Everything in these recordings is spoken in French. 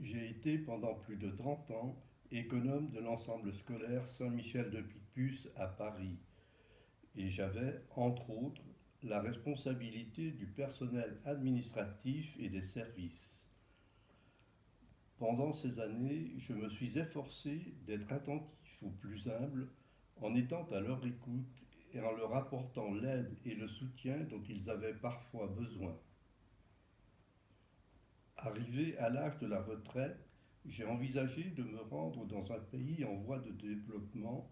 J'ai été pendant plus de 30 ans économe de l'ensemble scolaire Saint-Michel de Picpus à Paris et j'avais, entre autres, la responsabilité du personnel administratif et des services. Pendant ces années, je me suis efforcé d'être attentif aux plus humbles en étant à leur écoute et en leur apportant l'aide et le soutien dont ils avaient parfois besoin. Arrivé à l'âge de la retraite, j'ai envisagé de me rendre dans un pays en voie de développement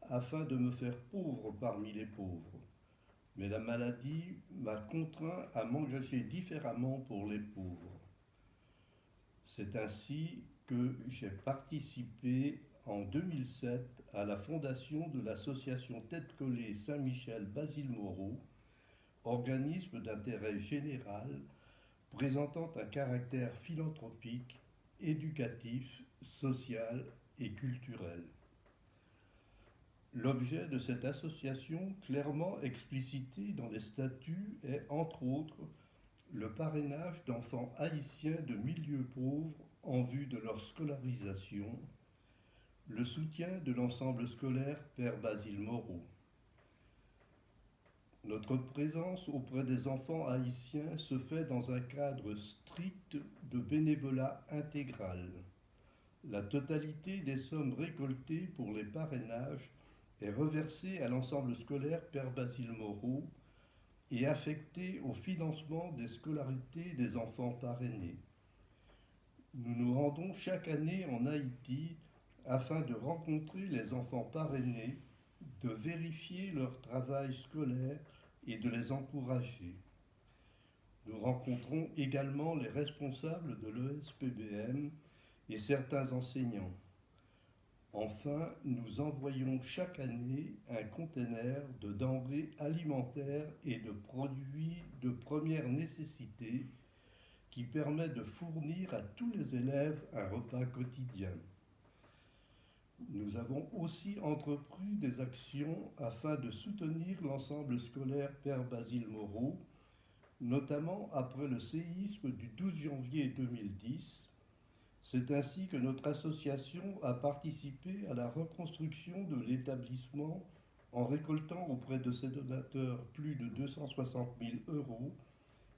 afin de me faire pauvre parmi les pauvres. Mais la maladie m'a contraint à m'engager différemment pour les pauvres. C'est ainsi que j'ai participé en 2007 à la fondation de l'association Tête Collée Saint-Michel-Basile-Moreau, organisme d'intérêt général présentant un caractère philanthropique, éducatif, social et culturel. L'objet de cette association, clairement explicité dans les statuts, est entre autres le parrainage d'enfants haïtiens de milieux pauvres en vue de leur scolarisation, le soutien de l'ensemble scolaire Père Basile Moreau. Notre présence auprès des enfants haïtiens se fait dans un cadre strict de bénévolat intégral. La totalité des sommes récoltées pour les parrainages est reversée à l'ensemble scolaire Père Basile Moreau et affectée au financement des scolarités des enfants parrainés. Nous nous rendons chaque année en Haïti afin de rencontrer les enfants parrainés, de vérifier leur travail scolaire et de les encourager. Nous rencontrons également les responsables de l'ESPBM et certains enseignants. Enfin, nous envoyons chaque année un conteneur de denrées alimentaires et de produits de première nécessité qui permet de fournir à tous les élèves un repas quotidien. Nous avons aussi entrepris des actions afin de soutenir l'ensemble scolaire Père Basile Moreau, notamment après le séisme du 12 janvier 2010. C'est ainsi que notre association a participé à la reconstruction de l'établissement en récoltant auprès de ses donateurs plus de 260 000 euros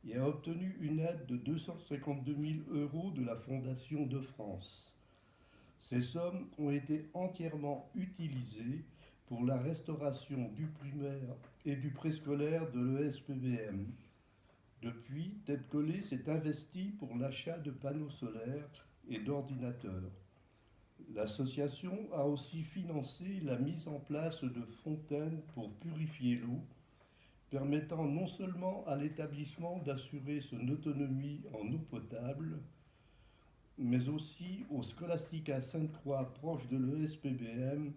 et a obtenu une aide de 252 000 euros de la Fondation de France. Ces sommes ont été entièrement utilisées pour la restauration du primaire et du préscolaire de l'ESPBM. Depuis, Tête Collée s'est investie pour l'achat de panneaux solaires et d'ordinateurs. L'association a aussi financé la mise en place de fontaines pour purifier l'eau, permettant non seulement à l'établissement d'assurer son autonomie en eau potable, mais aussi au Scholastica Sainte-Croix proche de l'ESPBM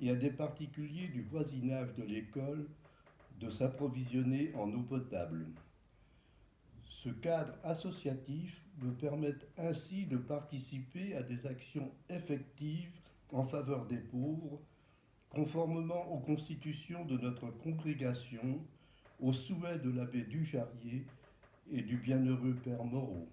et à des particuliers du voisinage de l'école de s'approvisionner en eau potable. Ce cadre associatif me permet ainsi de participer à des actions effectives en faveur des pauvres, conformément aux constitutions de notre congrégation, aux souhaits de l'abbé Dujarrier et du bienheureux Père Moreau.